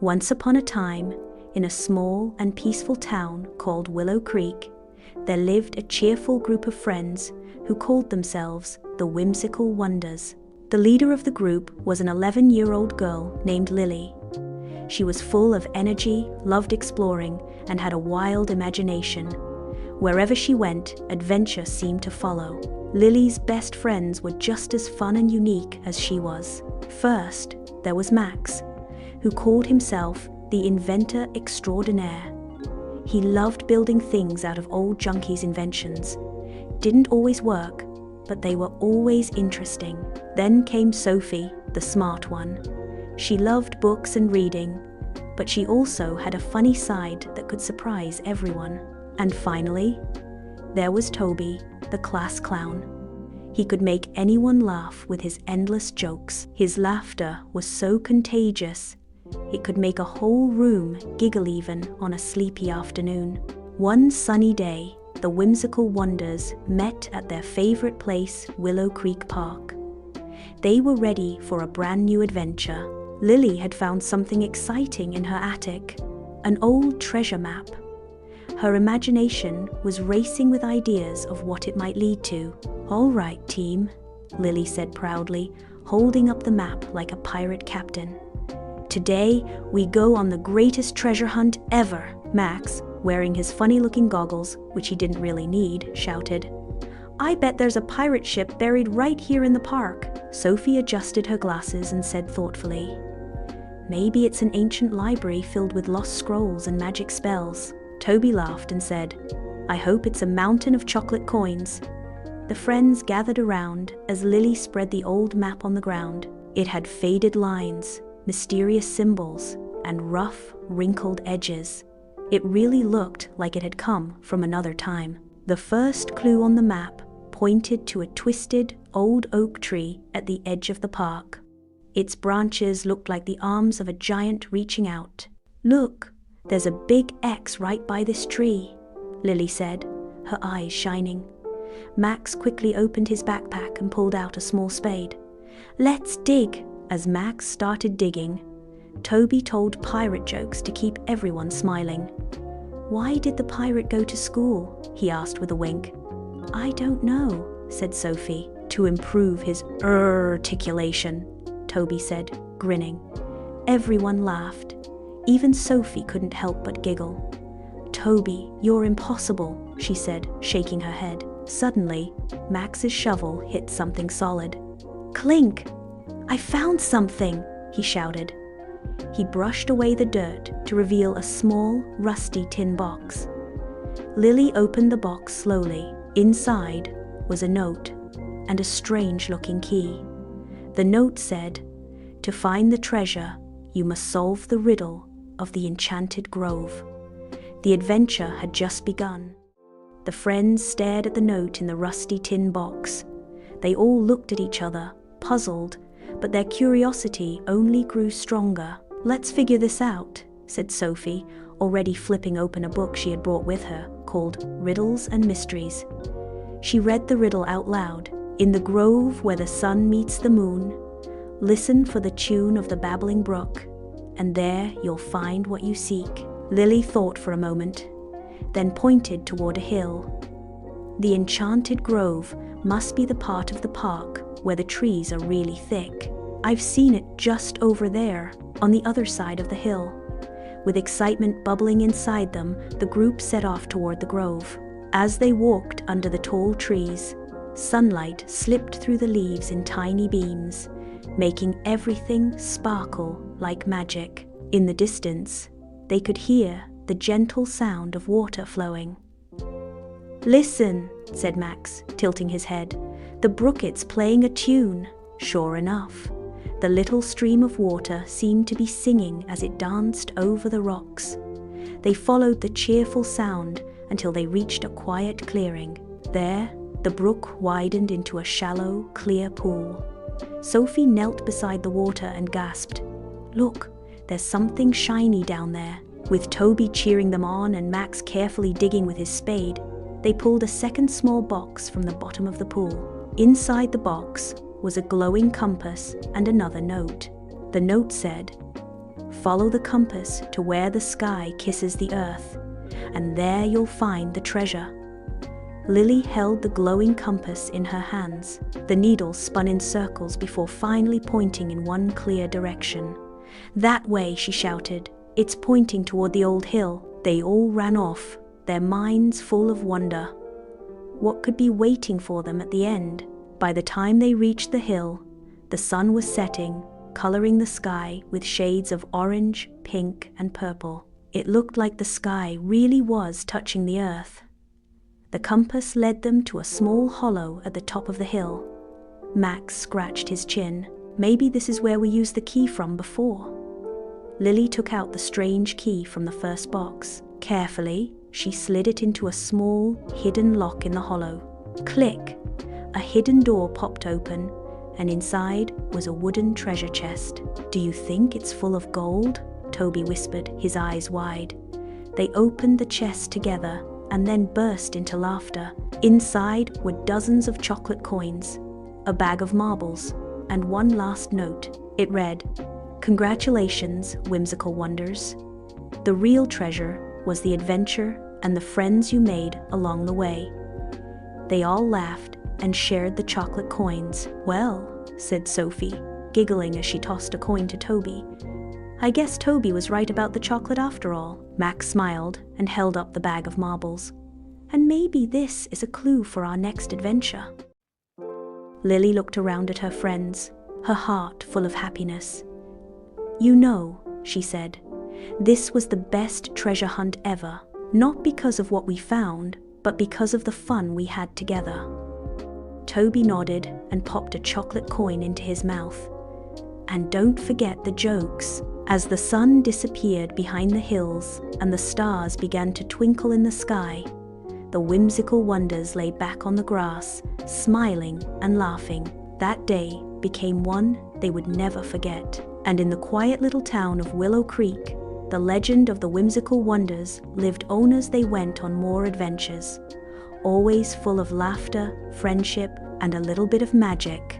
Once upon a time, in a small and peaceful town called Willow Creek, there lived a cheerful group of friends who called themselves the Whimsical Wonders. The leader of the group was an 11-year-old girl named Lily. She was full of energy, loved exploring, and had a wild imagination. Wherever she went, adventure seemed to follow. Lily's best friends were just as fun and unique as she was. First, there was Max, who called himself the inventor extraordinaire. He loved building things out of old junkies' inventions. Didn't always work, but they were always interesting. Then came Sophie, the smart one. She loved books and reading, but she also had a funny side that could surprise everyone. And finally, there was Toby, the class clown. He could make anyone laugh with his endless jokes. His laughter was so contagious, it could make a whole room giggle even on a sleepy afternoon. One sunny day, the Whimsical Wonders met at their favorite place, Willow Creek Park. They were ready for a brand new adventure. Lily had found something exciting in her attic, an old treasure map. Her imagination was racing with ideas of what it might lead to. "All right, team," Lily said proudly, holding up the map like a pirate captain. "Today, we go on the greatest treasure hunt ever," Max, wearing his funny-looking goggles, which he didn't really need, shouted. "I bet there's a pirate ship buried right here in the park." Sophie adjusted her glasses and said thoughtfully, "Maybe it's an ancient library filled with lost scrolls and magic spells." Toby laughed and said, "I hope it's a mountain of chocolate coins." The friends gathered around as Lily spread the old map on the ground. It had faded lines, mysterious symbols, and rough, wrinkled edges. It really looked like it had come from another time. The first clue on the map pointed to a twisted, old oak tree at the edge of the park. Its branches looked like the arms of a giant reaching out. "Look, there's a big X right by this tree," Lily said, her eyes shining. Max quickly opened his backpack and pulled out a small spade. "Let's dig." As Max started digging, Toby told pirate jokes to keep everyone smiling. "Why did the pirate go to school?" he asked with a wink. "I don't know," said Sophie. "To improve his articulation," Toby said, grinning. Everyone laughed. Even Sophie couldn't help but giggle. "Toby, you're impossible," she said, shaking her head. Suddenly, Max's shovel hit something solid. "Clink! I found something!" he shouted. He brushed away the dirt to reveal a small, rusty tin box. Lily opened the box slowly. Inside was a note and a strange-looking key. The note said, "To find the treasure, you must solve the riddle of the enchanted grove." The adventure had just begun. The friends stared at the note in the rusty tin box. They all looked at each other, puzzled, but their curiosity only grew stronger. "Let's figure this out," said Sophie, already flipping open a book she had brought with her, called Riddles and Mysteries. She read the riddle out loud. "In the grove where the sun meets the moon, listen for the tune of the babbling brook, and there you'll find what you seek." Lily thought for a moment, then pointed toward a hill. "The enchanted grove must be the part of the park where the trees are really thick. I've seen it just over there, on the other side of the hill." With excitement bubbling inside them, the group set off toward the grove. As they walked under the tall trees, sunlight slipped through the leaves in tiny beams, making everything sparkle like magic. In the distance, they could hear the gentle sound of water flowing. "Listen," said Max, tilting his head. "The brooket's playing a tune." Sure enough, the little stream of water seemed to be singing as it danced over the rocks. They followed the cheerful sound until they reached a quiet clearing. There, the brook widened into a shallow, clear pool. Sophie knelt beside the water and gasped, "Look, there's something shiny down there." With Toby cheering them on and Max carefully digging with his spade, they pulled a second small box from the bottom of the pool. Inside the box was a glowing compass and another note. The note said, Follow the compass to where the sky kisses the earth, and there you'll find the treasure." Lily held the glowing compass in her hands. The needle spun in circles before finally pointing in one clear direction. "That way," she shouted. "It's pointing toward the old hill." They all ran off, their minds full of wonder. What could be waiting for them at the end? By the time they reached the hill, the sun was setting, coloring the sky with shades of orange, pink, and purple. It looked like the sky really was touching the earth. The compass led them to a small hollow at the top of the hill. Max scratched his chin. "Maybe this is where we used the key from before." Lily took out the strange key from the first box. Carefully, she slid it into a small, hidden lock in the hollow. Click! A hidden door popped open, and inside was a wooden treasure chest. "Do you think it's full of gold?" Toby whispered, his eyes wide. They opened the chest together and then burst into laughter. Inside were dozens of chocolate coins, a bag of marbles, and one last note. It read, "Congratulations, whimsical wonders. The real treasure was the adventure and the friends you made along the way." They all laughed and shared the chocolate coins. "Well," said Sophie, giggling as she tossed a coin to Toby, "I guess Toby was right about the chocolate after all." Max smiled and held up the bag of marbles. "And maybe this is a clue for our next adventure." Lily looked around at her friends, her heart full of happiness. "You know," she said, "this was the best treasure hunt ever, not because of what we found, but because of the fun we had together." Toby nodded and popped a chocolate coin into his mouth. "And don't forget the jokes." As the sun disappeared behind the hills and the stars began to twinkle in the sky, the whimsical wonders lay back on the grass, smiling and laughing. That day became one they would never forget. And in the quiet little town of Willow Creek, the legend of the whimsical wonders lived on as they went on more adventures, always full of laughter, friendship, and a little bit of magic.